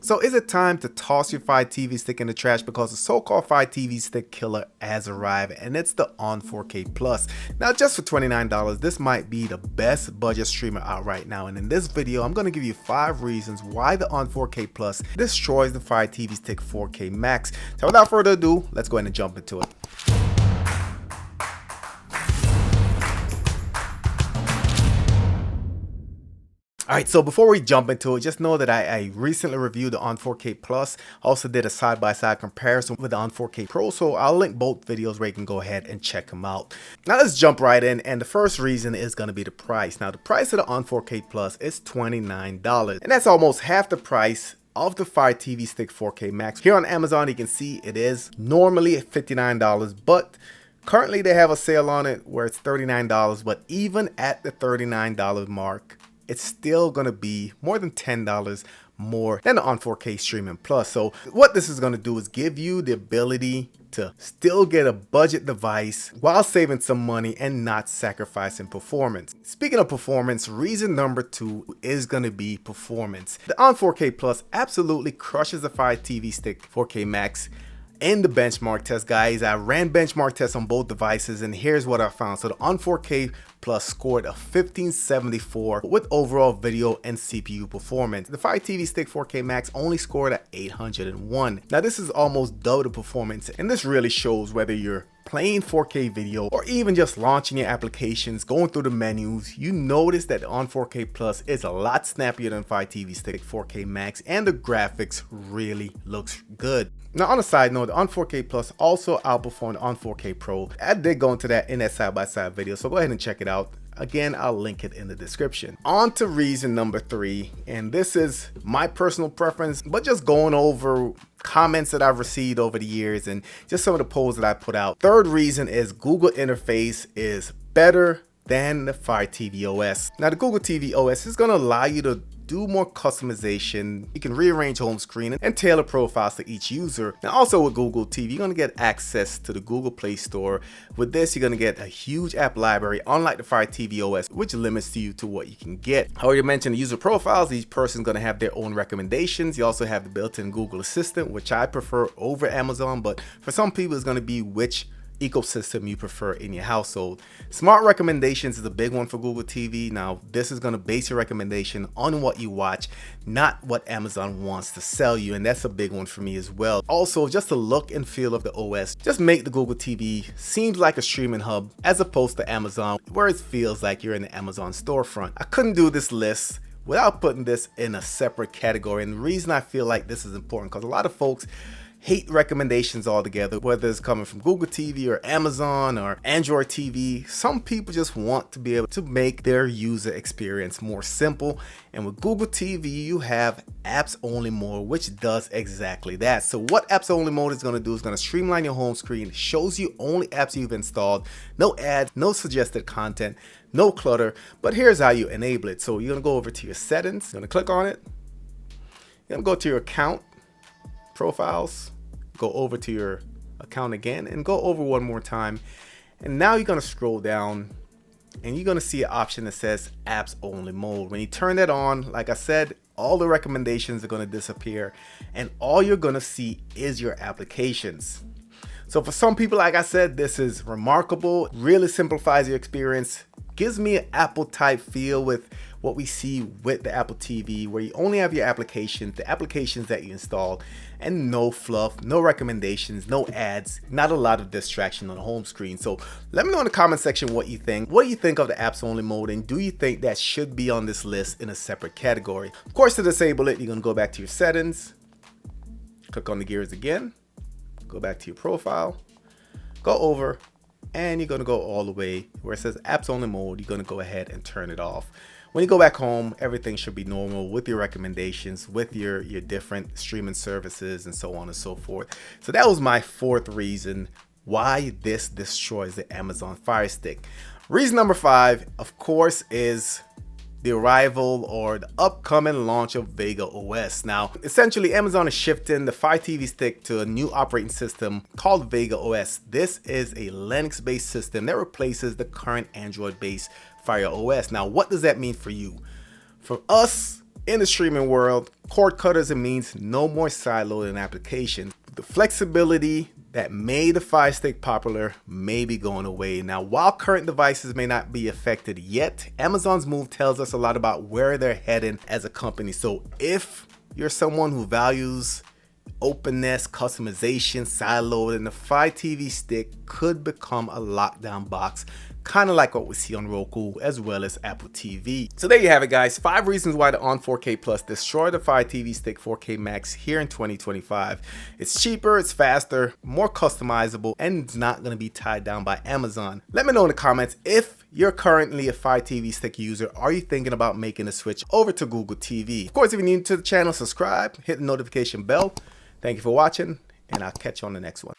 So is it time to toss your Fire TV stick in the trash because the so-called Fire TV stick killer has arrived, and it's the ON 4K Plus. Now just for $29, this might be the best budget streamer out right now, and in this video I'm going to give you 5 reasons why the ON 4K Plus destroys the Fire TV stick 4K Max. So without further ado, let's go ahead and jump into it. Alright, so before we jump into it, just know that I recently reviewed the ON 4K Plus. Also did a side-by-side comparison with the ON 4K Pro, so I'll link both videos where you can go ahead and check them out. Now let's jump right in, and the first reason is going to be the price. Now the price of the ON 4K Plus is $29, and that's almost half the price of the Fire TV Stick 4K Max. Here on Amazon, you can see it is normally $59, but currently they have a sale on it where it's $39, but even at the $39 mark, it's still going to be more than $10 more than the ON 4K Streaming Plus. So what this is going to do is give you the ability to still get a budget device while saving some money and not sacrificing performance. Speaking of performance, reason number 2 is going to be performance. The ON 4K Plus absolutely crushes the Fire TV Stick 4K Max in the benchmark test, guys. I ran benchmark tests on both devices, and here's what I found. So the ON 4K Plus scored a 1574 with overall video and CPU performance. The Fire TV Stick 4K Max only scored at 801. Now this is almost double the performance, and this really shows whether you're playing 4K video or even just launching your applications, going through the menus. You notice that the ON 4K Plus is a lot snappier than Fire TV Stick 4K Max, and the graphics really looks good. Now on a side note, the ON 4K Plus also outperformed the ON 4K Pro. I did go into that in that side-by-side video, so go ahead and check it out. Again, I'll link it in the description. On to reason number 3, and this is my personal preference, but just going over comments that I've received over the years and just some of the polls that I put out. Third reason is Google interface is better than the Fire TV OS. Now the Google TV OS is going to allow you to do more customization. You can rearrange home screen and tailor profiles to each user. Now also with Google TV, you're going to get access to the Google Play Store. With this, you're going to get a huge app library, unlike the Fire TV OS, which limits you to what you can get. I already mentioned the user profiles. Each person's going to have their own recommendations. You also have the built-in Google Assistant, which I prefer over Amazon, but for some people it's going to be which ecosystem you prefer in your household. Smart recommendations is a big one for Google TV. Now this is going to base your recommendation on what you watch, not what Amazon wants to sell you, and that's a big one for me as well. Also, just the look and feel of the OS, just make the Google TV seems like a streaming hub as opposed to Amazon, where it feels like you're in the Amazon storefront. I couldn't do this list without putting this in a separate category, and the reason I feel like this is important because a lot of folks hate recommendations altogether, whether it's coming from Google TV or Amazon or Android TV. Some people just want to be able to make their user experience more simple, and with Google TV you have apps only mode, which does exactly that. So what apps only mode is going to do is going to streamline your home screen, shows you only apps you've installed, no ads, no suggested content, no clutter. But here's how you enable it. So you're going to go over to your settings, you're going to click on it, you're going to go to your account, profiles, go over to your account again and go over one more time, and now you're going to scroll down and you're going to see an option that says apps only mode. When you turn that on, like I said, all the recommendations are going to disappear and all you're going to see is your applications. So for some people, like I said, this is remarkable, really simplifies your experience, gives me an Apple type feel with what we see with the Apple TV, where you only have your applications, the applications that you installed, and no fluff, no recommendations, no ads, not a lot of distraction on the home screen. So let me know in the comment section what you think. What do you think of the apps only mode, and do you think that should be on this list in a separate category? Of course, to disable it, you're gonna go back to your settings, click on the gears again, go back to your profile, go over, and you're gonna go all the way where it says apps only mode. You're gonna go ahead and turn it off. When you go back home, everything should be normal with your recommendations, with your different streaming services and so on and so forth. So that was my 4th reason why this destroys the Amazon Fire Stick. Reason number 5, of course, is the arrival or the upcoming launch of Vega OS. Now, essentially, Amazon is shifting the Fire TV Stick to a new operating system called Vega OS. This is a Linux-based system that replaces the current Android-based Fire OS. Now, what does that mean for you? For us, In the streaming world, cord cutters, it means no more sideloading applications. The flexibility that made the Firestick popular may be going away. Now, while current devices may not be affected yet, Amazon's move tells us a lot about where they're heading as a company. So if you're someone who values openness, customization, sideloading, the Fire TV Stick could become a lockdown box, kind of like what we see on Roku as well as Apple TV. So there you have it, guys. 5 reasons why the On 4K Plus destroyed the Fire TV Stick 4K Max here in 2025. It's cheaper, it's faster, more customizable, and it's not going to be tied down by Amazon. Let me know in the comments if you're currently a Fire TV Stick user. Are you thinking about making a switch over to Google TV? Of course, if you're new to the channel, subscribe, hit the notification bell. Thank you for watching, and I'll catch you on the next one.